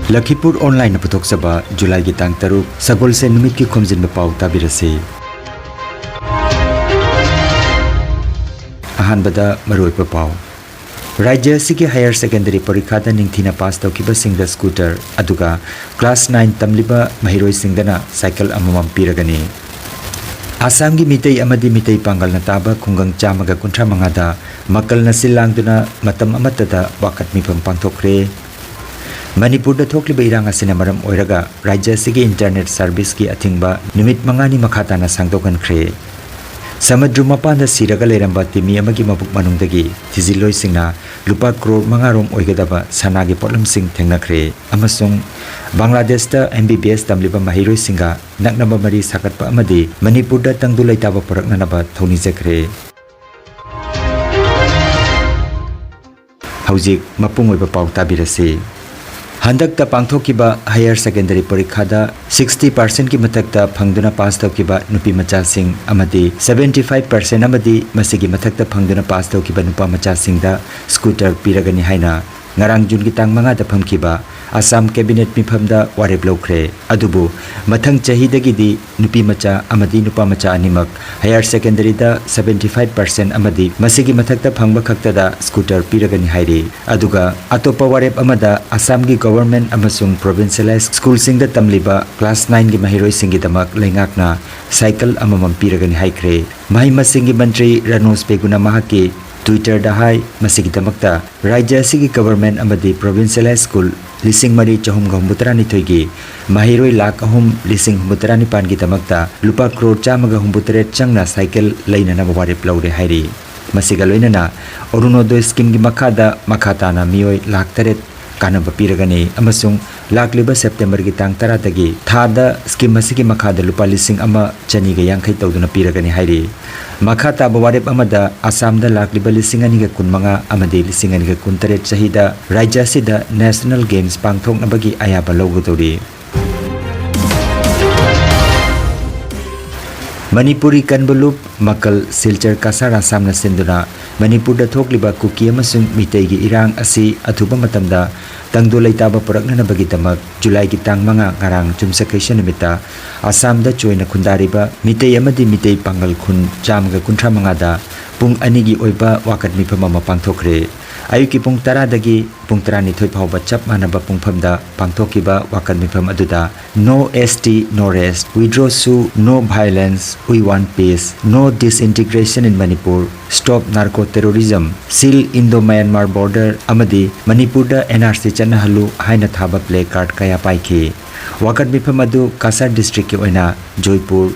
Lakhipuronline puthokchaba July gi tang 3 Sagol se numit ki Khomjinba Pao tabirase. Ahanbada maroipa pau. Rajya asigi higher secondary parikha da ningthina pass tawkiba singda scooter aduga class 9 tamliba mahiroi singdana cycle amamam piragani. Assam gi mitei amadi mitei pangal na taba khungang chamaga kuntra mangada makal na silangduna matam amatada wakat mipam pangthokre. Manipur da thokliba irang asina maram oiraga rajya asigi internet service ki athingba numit mangani makhata na sangdokan khre. Samadru mapanda siraga leramba timi amagi mabuk manungdagi thiziloi singna lupa crore mangarom oigadaba sanagi potlam sing thengnakhre amasung Bangladesh da MBBS tamliba mahiroi singa naknaba mari sakatpa amadi Manipur da tangdulai taba paraknanaba thoni jakre. Haujik mapung oiba pau tabirase. Handak ta pangthokiba higher secondary parikha da 60% ki mathakta phangduna pass tawkiba nupi macha sing amadi 75% amadi masigi mathakta phangduna pass tawkiba nupa macha sing da scooter piragani haina ngarang jun ki tang manga da phamkiba Assam cabinet mifam da warep lokre adubu mathang chahi dagi di nupi macha amadi nupa macha animak higher secondary da 75% amadi masigi mathakta phangba khakta da scooter piragani hairi aduga atopa warep amada Assam gi government amasung provincialized school sing da tamliba class 9 gi mahiroi singi damak lengakna cycle amamam piragani haikre mahi masingi mantri Ranos Peguna mahaki Twitter da hai masigi damakta rajya sigi government amadi provincialized school lising mari chahum gahumbutrani thoigi mahiroi lakh ahum lising humbutrani pan gi damakta lupa crore chamaga humbutre changna cycle leina na warep lawre hairi masiga loinana Arunodoy scheme gi makhada makhatana mioi lakh taret kanaba piragani amasung lakliba September gi tang 10 dagi thada scheme asigi makhada lupa lising ama chani ga yankhai tawduna piragani hairi makhata bawarep amada Assam da lakliba lising ani ga kunmanga amadi lising ani ga kuntaret chahida rajya sida national games pangthok nabagi ayaba lawgodori. Manipuri kanbulup makal silchar kasar Assam na sinduna Manipur da thokliba kuki amasung mitei gi irang asi athuba matamda tangdulai taba purakna bagi tamak July gi tang manga ngarang chumsakai nimita Assam da choina khundariba mitei amadi mitei pangal khun chamga kuntra manga da pung anigi oiba wakat mifama mapangthokre ayuki pung 10 dagi pung 12 phawba chap manaba pungphamda pangthokiba wakat mifam aduda no ST no rest we draw su no violence we want peace no disintegration in Manipur stop narco terrorism seal Indo-Myanmar border amadi Manipur da NRC chana halu haina thaba play card kaya paikhe wakat mifam adu Kasar district ki oina Joypur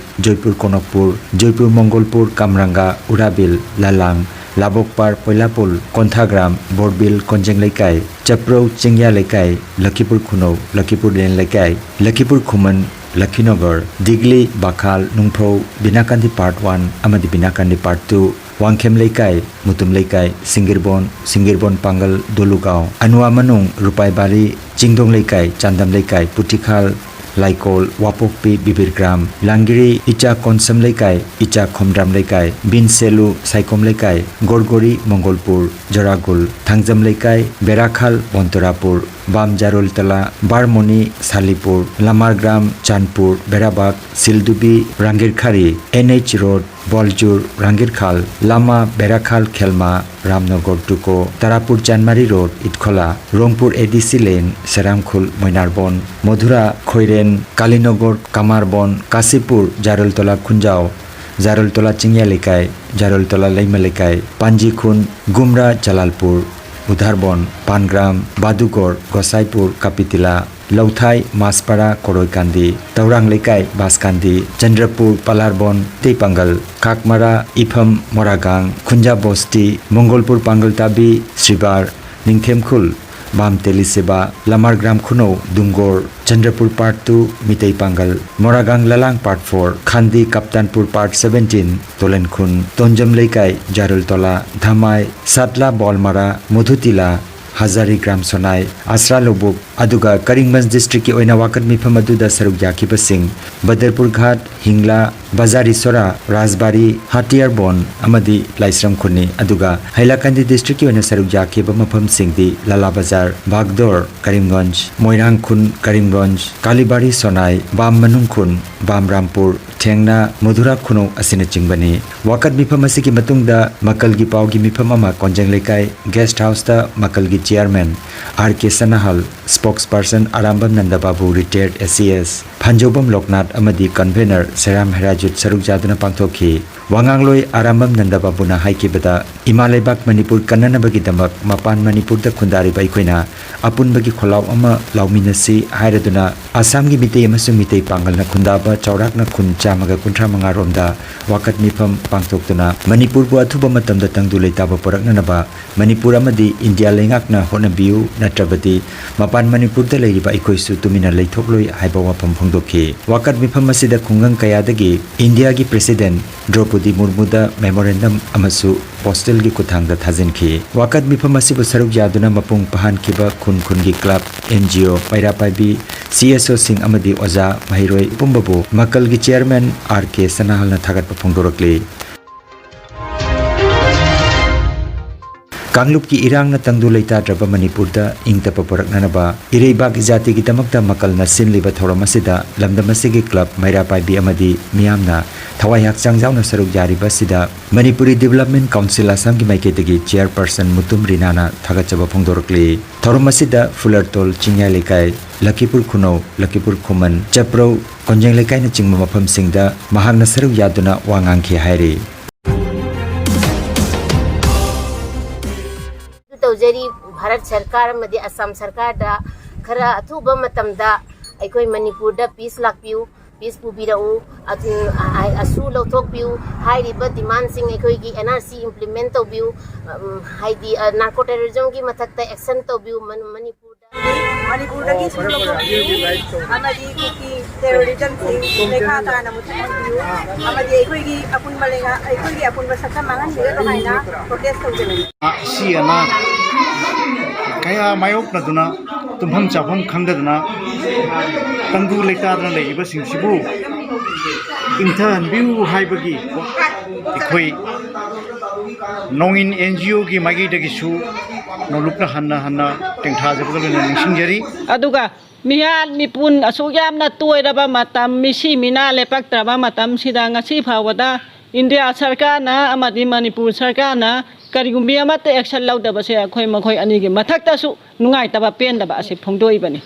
Konokpur Joypur Mongolpur Kamranga Urabil Lalang Labokpar Poilapul Konthagram Borbil Konjeng Laikai Chaprau Chingya Laikai Lakhipur Khuno Lakhipur Den Laikai Lakhipur Khuman Lakhinagar Digli Bakhal Nungpro Binakandi part 1 amadi Binakandi part 2 Wangkhem Laikai Mutum Laikai Singirbon Pangal Dolugao Anua Manung Rupai Bari Jingdong Laikai Chandam Laikai Putikhal Laikol Wapokpi Bibirgram Langiri Icha Konsam Laikai Icha Khomdram Laikai Bin Selu Saikom Laikai Gorgori Mongolpur Jaragul Thangjam Laikai Berakhal Bontorapur Bam Jarul Tala Barmoni Salipur Lamargram Chanpur Berabak Sildubi Rangirkhari NH Road Boljur Rangirkhal Lama Berakhal Khelma Ramnagar Tuko Tarapur Janmari Road Itkhola Rongpur ADC Lane Seramkhul Moinarbon Modhura Khoiren Kalinagar Kamarbon Kasipur Jarultola Khunjao Jarultola Chingya Lekai Jarultola Leima Lekai Panjikhun Gumra Jalalpur Udharbon Pangram Badugor Gosaipur Kapitila Lauthai Maspara Koroikandi Taurang Lekai Baskandi Chandrapur Palarbon Tepangal Kakmara Ipham Moragang Khunja Bosti Mongolpur Pangal Tabi Sribar Ningthemkhul Bam Teliseba Lamargram Khuno Dungor Chandrapur Part 2 Mitei Pangal Moragang Lalang Part 4 Khandi Kaptanpur Part 17 Tolenkhun Tonjam Leikai Jarultola Dhamai Satla Bolmara Mudhutila Hazarigram Sonai Asra Lobuk aduga Karimgंज district ki oina wakat mifam aduda saruk yakiba sing Badarpur Ghat Hingla Bazari Sora Rajbari Hatiar Bon amadi Laisram Khuni aduga Hailakandi district ki oina saruk yakiba mafam sing di Lala Bazar Bagdor Karimgंज Moirang Khun Karimgंज Kalibari Sonai Bam Manung Khun Bam Rampur Thengna Madhura Khuno asina chingbani wakat mifam asigi matungda Makalgi Pao gi mifam ama Konjang Lekai guest house ta Makalgi chairman R.K. Sanahal spokesperson Arambam Nandababu retired SCS Phanjobam Loknath amadi convener Seram Herajut Saruk Jaduna Pangthoki Wangangloi Arambam Nandababu na haikibada Imalebak Manipur kanana bagi damak mapan Manipur da khundari bai koina apun bagi kholaw ama lawminasi hairaduna Assam gi mitei amasung mitei pangal na khundaba chaurak na khun chamaga kunthra manga romda wakat mifam pangthoktuna Manipur bu athuba matamda tangdu leitaba porakna naba Manipur amadi India lengak na honabiu natrabadi mapan Manipur da leiriba ikoisu tumina leithokloi haiba wapam phongdokhi wakat mifam asida khungang kayadagi India gi president Draupadi Murmu da memorandum amasu postal gi kuthangda thajinkhi wakat mifam asibu saruk yaduna mapung pahan kiba khun gi club NGO paira paibi CSO sing amadi oza mahiroi pumbabu makal gi chairman R.K. Sanahal na thagat phongdorokli Kanglup ki irang na tangdu leita draba Manipur da ingta paporak nanaba ireibak jati ki tamakta makal na sinliba thoram asida lamdam asigi club maira paibi amadi miyamna thawai hakchang jauna saruk jari basida Manipuri Development Council Assam ki maiketagi chairperson Mutum Rinana thagachaba phongdorokli thoram asida Fulartol Chingyai Lekai Lakhipur Khuno Lakhipur Khuman Chaprau Konjang Lekai na chingma mafam singda mahakna saruk yaduna wangangki hairi तौजरी Bharat सरकार मध्य असम सरकार दा खरा अथुबा मतमदा अखोई मणिपुर दा piece लाखपिउ piece पुबिराउ असु लौथोकपिउ हाइरिबा demand सिंग अखोई की NRC implement तौबिउ हाइदी narco terrorism की मथकता एक्शन तौबिउ मणिपुर दा की सुलो अमदी की टेररिज्म सिंग लेखा ताना मुथबिउ अमदी अखोई की अपुन मलेगा अखोई की अपुन बसका मांगन बिगा कमाइना प्रोटेस्ट तौजनी सियाना kaya mayok na duna tumham chapam khangdadna tangdu leitadna leiba singsibu inthan biu haibagi ikoi nongin NGO gi magi dagi su nolukna hanna tengtha jabagana ningsingjari aduga mihan mipun asuyam na tuiraba matam misi mina lepaktraba matam sida ngasi phawada India sarkar na amadi Manipur sarkar na karigumbi amate action laudaba se akhoi makhoi ani gi mathakta su nungai taba pen daba ase phongdoi bani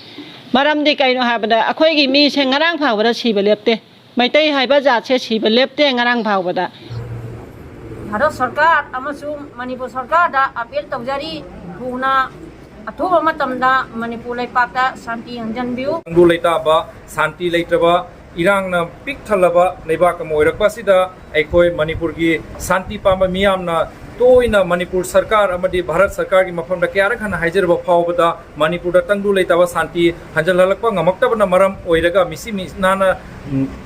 maram de kaino habada akhoi gi mi se ngarang phawada siba lepte maitai haiba jat se siba lepte ngarang phawada Bharat sarkar amasung Manipur sarkar da apel tawjari buna athuba matamda Manipur leipakta santi hanjanbiu tangdu leitaba santi leitraba irang na pik thalaba leibak moirakpa sida aikoi Manipur gi santi pamba miyam na toina Manipur sarkar amadi Bharat sarkar gi mafam da kyara khana haijarba phawbada Manipur da tangdu leitaba santi hanjalalakpa ngamaktabana maram oiraga misi nana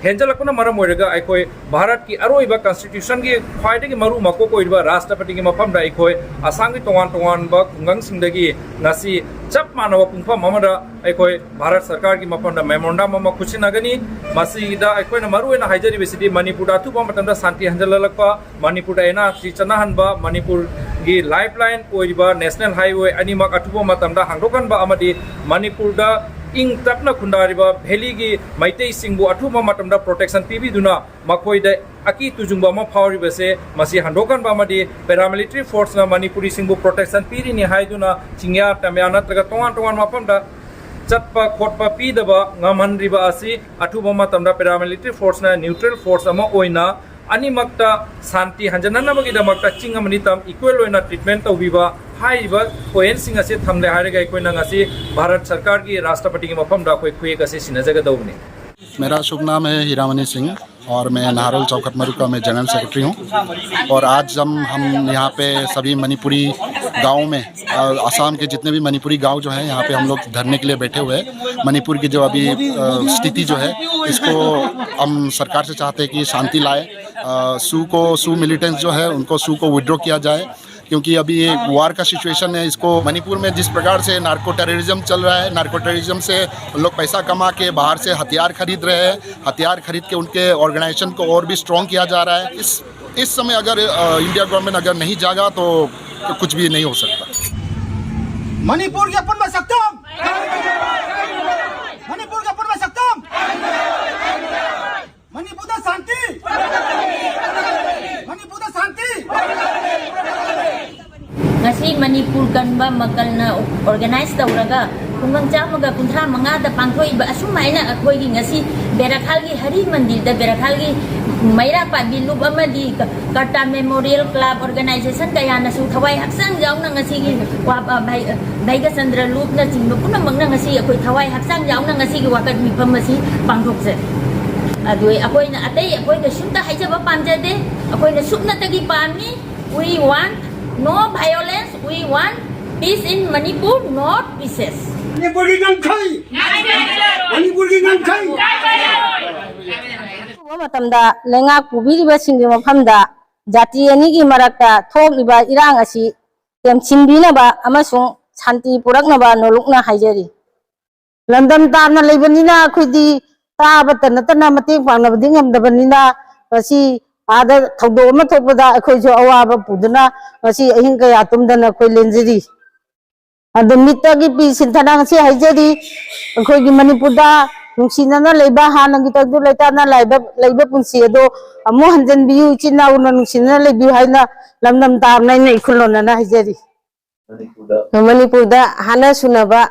henjalakuna maram oiraga aikoi Bharat ki aroiba constitution gi khwaidagi maru mako koiba rashtrapati gi mafam da aikoi Assam gi tongan ba kungang singdagi nasi chap manawa pungpha mamada aikoi Bharat sarkar gi mafam da memorandum mama khuchinagani masi da aikoi na maru ena haijari besidi Manipur da thu pam da santi hanjalalakpa Manipur da ena chanahan ba Manipur gi lifeline oiba national highway animak athubo matamda hangdokan ba amadi Manipur da ing tapna khundariba valley gi maitei singbu athuma matamda protection pibi duna makhoi da aki tujungba ma phawri base masi handokan ba amadi paramilitary force na Manipuri singbu protection piri ni haiduna chingya tamyana traga tongan mapamda chatpa khotpa pidaba ngamanriba asi athuba matamda paramilitary force na neutral force ama oina animakta santi hanjanana bagi damakta chingamani tam equal oina treatment tawbiba haiba point singa se thamle harega koina ngasi Bharat sarkar ki rashtrapati ki mafam da koi khuye gase sinajaga dawne मेरा शुभ नाम है हीरामणि सिंह और मैं नाहरल चौखट मरुका में general secretary हूँ और आज हम यहाँ पे सभी मणिपुरी गाँव में असम के जितने भी मणिपुरी गांव जो हैं यहाँ पे हम लोग धरने के लिए बैठे हुए हैं। मणिपुर की जो अभी स्थिति जो है इसको हम सरकार से चाहते हैं कि शांति लाए। सू मिलिटेंट्स जो है उनको सू को विड्रॉ किया जाए क्योंकि अभी एक वार का सिचुएशन है। इसको मणिपुर में जिस प्रकार से नार्को टेररिज्म चल रहा है, नार्को टेररिज्म से लोग पैसा कमा के बाहर से हथियार खरीद रहे हैं, हथियार खरीद के उनके ऑर्गेनाइजेशन को और भी स्ट्रॉन्ग किया जा रहा है। इस समय अगर इंडिया गवर्नमेंट अगर नहीं जागा तो कुछ भी नहीं हो सकता। मणिपुर के अपन में सक्षम, मणिपुर के अपन में सक्षम, मणिपुर में शांति, मणिपुर में शांति। ngasi Manipur kanba makalna organize tawraga kungang chamaga kunthra mangada pangthoi ba asumaina akhoi gi ngasi Berakhal gi Hari Mandir da Berakhal gi Maira Pabi Loop amadi Karta Memorial Club organization kaya na su thawai haksang jauna ngasi gi Baiga Sandra Loop na chingba puna mangna ngasi akhoi thawai haksang jauna ngasi gi wakat mifam masi pangthokse adoi akhoi na atai akhoi ga sumta haijaba pamjade akhoi na supna tagi pami. We want no violence. We want peace in Manipur, not pieces. Manipur की गंखाई, मणिपुर की गंखाई। मतमदा लेंगा पुबिरिबा सिंगी मफमदा जाति अनि की मरक्ता थोकलिबा इरांग असि तेमसिनबिनबा अमसुं शांति पुरकनबा नोलुकना हाइजरी London तामना लेबनिना खुदी ताबत नतना मतें पांगनबदि ngamdabaniना asi आदा थौदो अमा थोकबदा अखोइसु अवाबा पुदना asi अहिं कया तुमदना खोइ लेंजरी अद मित्तगी पि सिंथनांग से हाइजरी अखोइगी मणिपुरदा नुसिनना लेबा हानगी तगदु लेताना लेबा पुंसी अदो अमु हंजन बियु चिनाउना नुसिनना लेबियु हाइना लमनम तामनाइ नै खुलोनना हाइजरी मणिपुरदा हाना सुनबा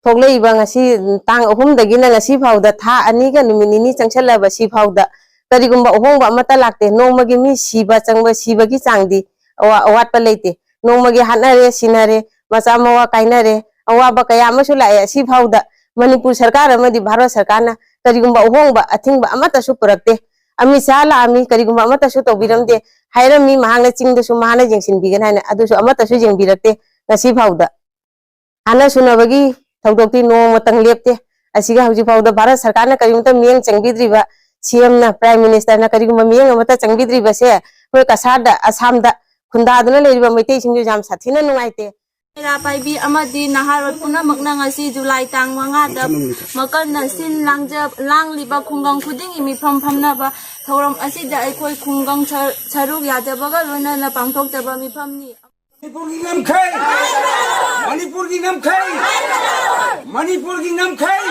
थोगलेइबा ngasi tang ahum dagina ngasi phauda tha ani ga numinini changchalaba si phauda karigumba ohongba amata lakte nongmagi mi siba changba siba gi changdi awat pa leite nongmagi hanare sinare macha mawa kainare awaba kaya amasu lae si phauda manipur sarkar amadi bharat sarkar na karigumba ohongba athingba amata su purakte ami sala ami karigumba amata su tobiramde hairami mahangna chingda su mahana jengsin bigan haina adu su amata su jengbirakte ngasi phauda hana sunabagi थौदोक्ति नोंग Matang लेपते असिगा हौजि फाउदा Bharat सरकार ना करिमता मियंग चंगबिद्रिबा CM ना prime minister ना करिगुम मियंग अमता चंगबिद्रिबा से कोइ कसादा असम दा खुंदादना लेरिबा मैतै सिंगु जाम साथिना नुंगाइते मेरा पाइबी अमदी नहारोड पुना मकना ngasi जुलाई तांग मंगा दा मकन ना सिन लांगलिबा खुंगंग खुदिंग मिफम फमनाबा थौरम असिदा अखोइ खुंगंग छरुक यादबगा लोना ना पांगथोक्तबा मिफमनी मणिपुर की गंखाई, मणिपुर की गंखाई, मणिपुर की गंखाई।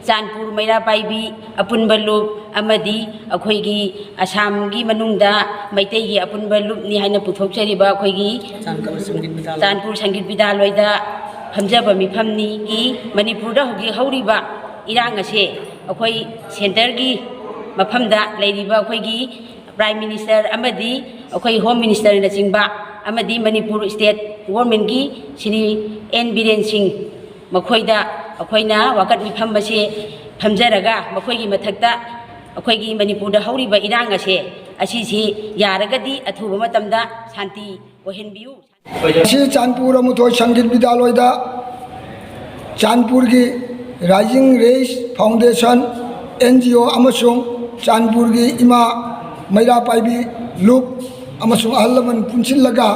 चांदपुर मैरा पाइबी अपुनबा लूप अमदी अखोइगी असम की मनुंगदा मैतैगी अपुनबा लूप नि हाइना पुथोक्चरिबा अखोइगी चांदपुर संगीत विद्यालयदा फमजबा मिफमनी की मणिपुरदा होगी हौरिबा इरांग असे अखोइ सेंटर की मफमदा लेरिबा अखोइगी प्राइम मिनिस्टर अमदी अखोइ होम मिनिस्टर ना चिंबा अमदी मणिपुर स्टेट गवर्नमेंट की श्री एन बीरेन सिंह मखोइदा अखोइना वाकट मिफम बसे फमजरगा मखोइगी मथक्ता अखोइगी मणिपुरदा हौरिबा इरांग असे असिसि यारगदी अथुबा मतमदा शांति ओहेनबियु श्री चांदपुर अमुथोय संगीत विद्यालयदा चांदपुर की राइजिंग रेस फाउंडेशन एनजीओ अमसुंग चांदपुर की इमा मैरा पाइबी लूप अमसुंग अहलमन पुंसिलगा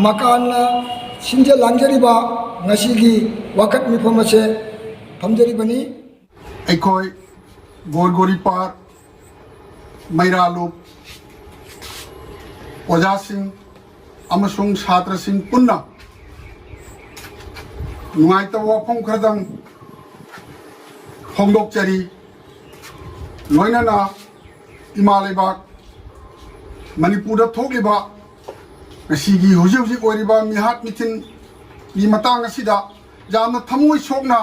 मकान सिंजे लांजरीबा ngasi wakat mifam ase famjaribani अखोई गोरगोरी पार मैरा लूप ओजा सिंह अमसुंग छात्र सिंह पुन्ना नुंगाइता वाफम खरदम फोंदोकचरी लोइनाना इमा लेबाक मणिपुर थोकलिबा ngasiगी हुजी हुजी ओरिबा मिहात मिथिन नि मतंग असिदा जामना थमोय सोकना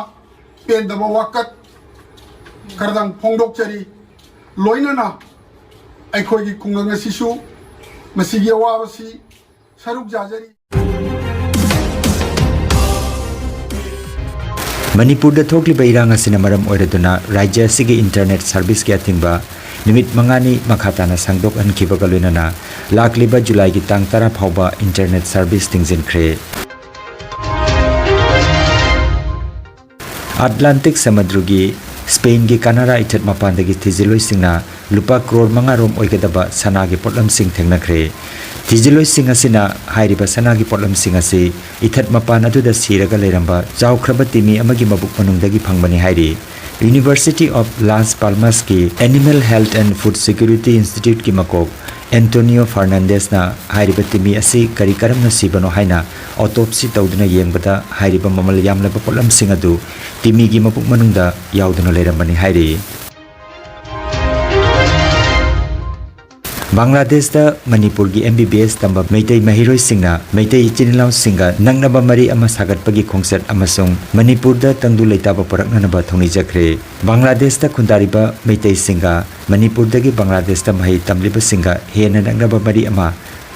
पेंदबा वाकत करदंग फोंदोकचरी लोइनाना अखोइगी खुंगंग असिसु मसिगी अवाबसी सरुक जाजरी मणिपुर थोकलिबा इरांग असिना मरम ओइरदुना राज्य असिगी इंटरनेट सर्विस के अथिंगबा निमित मंगानी मखाताना सांगदोक अनखिबगा लोइनाना लाखलिबा जुलाई की तांग 10 फावबा इंटरनेट सर्विस तिंगजिनख्रे अटलांटिक समुद्र की स्पेन की कनारा इथत मपान थिजिलोइसिंगना lupa crore mangarom oigadaba sanagi potlam sing thengnakre tijiloi sing asina hairiba sanagi potlam sing ase ithat mapan aduda siraga leramba chaukraba timi amagi mabuk manungdagi phangbani hairi University of Las Palmas ki Animal Health and Food Security Institute ki makok Antonio Fernandez na hairiba timi ase kari karam na sibano haina autopsy tawduna yengbada hairiba mamal yamlaba potlam sing adu timi gi mabuk manungda yauduna lerambani hairi Bangladesh da Manipur gi MBBS tamba Meitei Mahiroi singna Meitei Chinilao singa nangnaba mari ama sagatpagi khongset amasung Manipur da tangdu leitaba paraknanaba thongni jakre Bangladesh da khundariba Meitei singa Manipur dagi Bangladesh da mahai tamliba singa hena nangnaba mari ama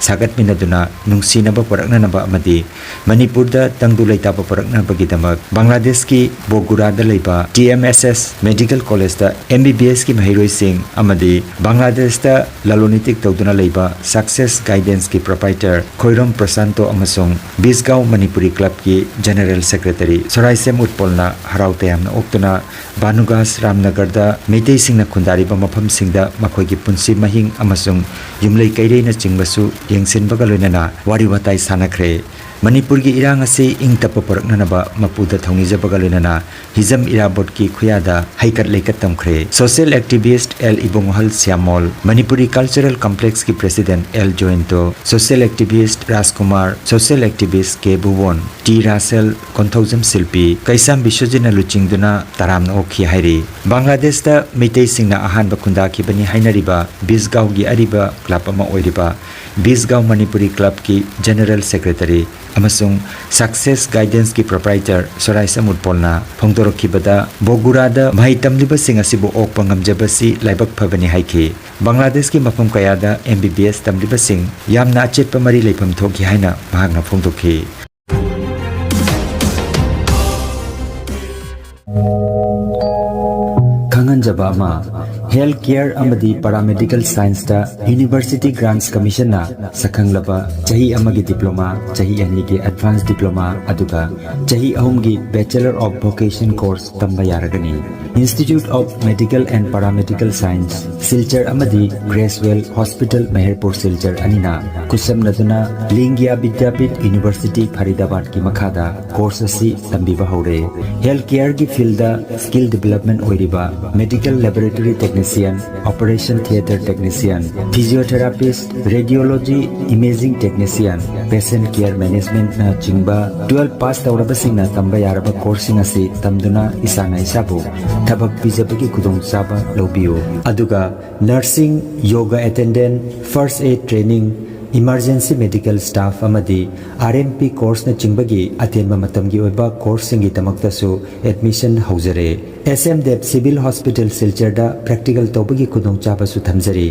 sagat minaduna nungsinaba paraknanaba amadi Manipur da tangdu leitaba paraknanabagi damak Bangladesh ki Bogura da leiba TMSS Medical College da MBBS ki mahiroi sing amadi Bangladesh da lalonitik tawduna leiba Success Guidance ki proprietor Khoirom Prasanto amasung Bisgao Manipuri Club ki General Secretary Soraisem Utpolna harau tayamna oktuna Banugas Ramnagar da Meitei singna khundariba mafam singda makhoi gi punsi mahing amasung yumlei kairei na chingbasu yengsinbaga loinana wari watai sanakre Manipur gi irang ase ing tapa paraknanaba mapuda thongnijabaga loinana hizam irabot ki khuyada haikat leikat tamkhre social activist L Ibonghal Siamol Manipuri Cultural Complex ki president L Joento social activist Rajkumar social activist K Bhuvan T Russell Konthaujam Silpi Kaisam Bishojina luchingduna taramna okhi hairi Bangladesh da Meitei singna ahan ba khunda ki bani hainariba Bisgao gi ariba club ama oiriba Bisgao Manipuri Club ki General Secretary amasung Success Guidance ki proprietor Sorai Samutpolna phongdorokhibada Bogura da mahai tamliba sing asibu okpa ngamjabasi laibak phabani haiki Bangladesh ki mafam kaya da MBBS tamliba sing yamna achetpa mari leifam thoki haina mahakna phongdokhi Kanganjaba ma Healthcare amadi Paramedical Science da University Grants Commission na sakhanglaba chahi amagi diploma chahi ani gi advanced diploma aduga chahi ahum gi Bachelor of Vocation course tamba yaragani Institute of Medical and Paramedical Science Silchar amadi Gracewell Hospital Meherpur Silchar anina kusam naduna Lingya Vidyapit University Faridabad ki makhada course asi tambiba hore Healthcare gi field da skill development oiriba Medical Laboratory Technician, Operation Theatre Technician, Physiotherapist, Radiology Imaging Technician, Patient Care Management na chingba 12 pass tawraba singna tamba yaraba coursing asi tamduna isana isabu thabak pijabagi khudong chaba lobiyo aduga nursing yoga attendant first aid training Emergency Medical Staff amadi RMP course na chingbagi atenba matamgi oiba course singi tamaktasu admission haujare SM Dev Civil Hospital Silchar da practical tawbagi khudong chaba su thamjari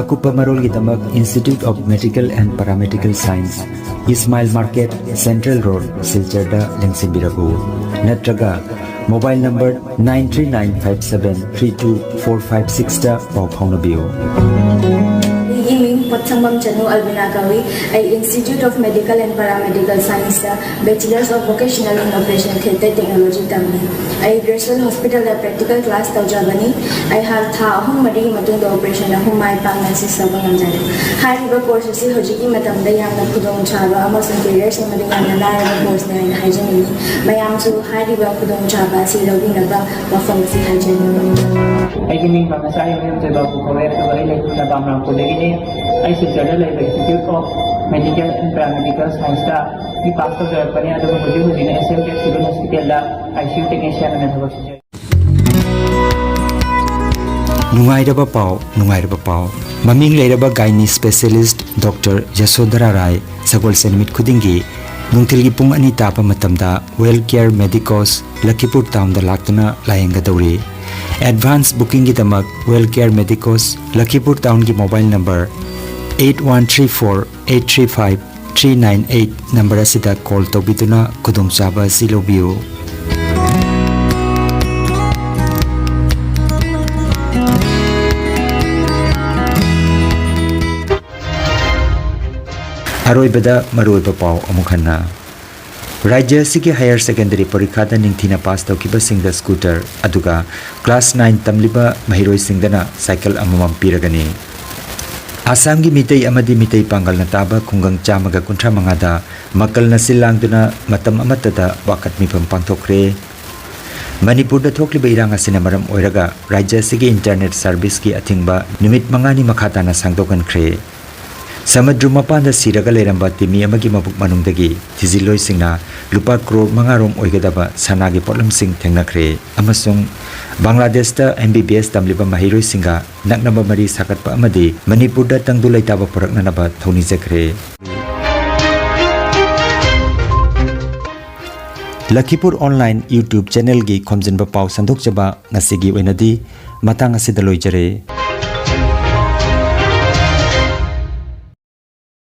akupa marol gi damak Institute of Medical and Paramedical Science Ismail Market Central Road Silchar da lengsimbirabu natraga mobile number 93957324456 da pau phaunabiyo Patsangam Chanu Albina Gawi, Institute of Medical and Paramedical Science, Bachelors of Vocational in Operation Theatre Technology Tamni. Gracewell Hospital practical class Taujabani. I have Tha Hum Madi Matung the operation of whom I Pangasis Sabangan. High courses Hojiki Matamda Yana Pudong Chaba, Amazon Careers and Madina course and hygiene. Mayamsu High River Pudong Chaba, Silabinaba, Wafamasi hygiene. I can make my Messiah to Babu Korea to the Bamram Kodegini. I suggested the Institute of Medical and Paramedical Science the pastor of Pania the Muju in SMT Civil Hospital ICU technician and University. Nungairaba Pao Maming Leraba Gynae Specialist Dr. Yasodhara Rai Sagol Senmit Kudingi Nungtilgi Pung Ani Tapa Matamda Well Care Medicos Lakhipur Town the Laktuna Layenga Dori Advance Booking Gitamak Well Care Medicos Lakhipur Town Gi Mobile Number 8134-835-398 number asida call tobiduna kudum chaba silobiu aroibada maroiba pau amukhanna राज्य की higher secondary परीक्षा निंगथीना पास तौखिबसिंगदा scooter अदुगा class 9 तमलिबा महिरोइसिंगदना cycle अममम पीरगनी Assam की मितई अमदी मितई पांगल ताबा खुंगंग चामगा कुंठा मंगादा मकल नसिलांगदुना मतम अमतदा वाकत मिफम पांथोखरे मणिपुर दा थोकलिबा इरांग असिना मरम ओइरगा राज्य की इंटरनेट सर्विस की अथिंगबा निमित मंगानी मखाताना सांगदोगनख्रे समुद्र मपान सिरगा लेरंबा तिमी अमगी मबुक मनुंगदगी थिजिलोइसिंगना लुपा करोड़ मंगारोम ओइगदबा सनागी पोटलमसिंग थेंगनख्रे अमसुंग बांग्लादेश MBBS तमलिबा महिरोइसिंगा नकनबा मरी साकतपा अमदी मणिपुर दा तंगदु लैताबा पुरकननबा थौनिजख्रे लखीपुर ऑनलाइन YouTube चैनल की खोमजिनबा पाव संदोकजबा ngasi gi oinadi matang asida loijare।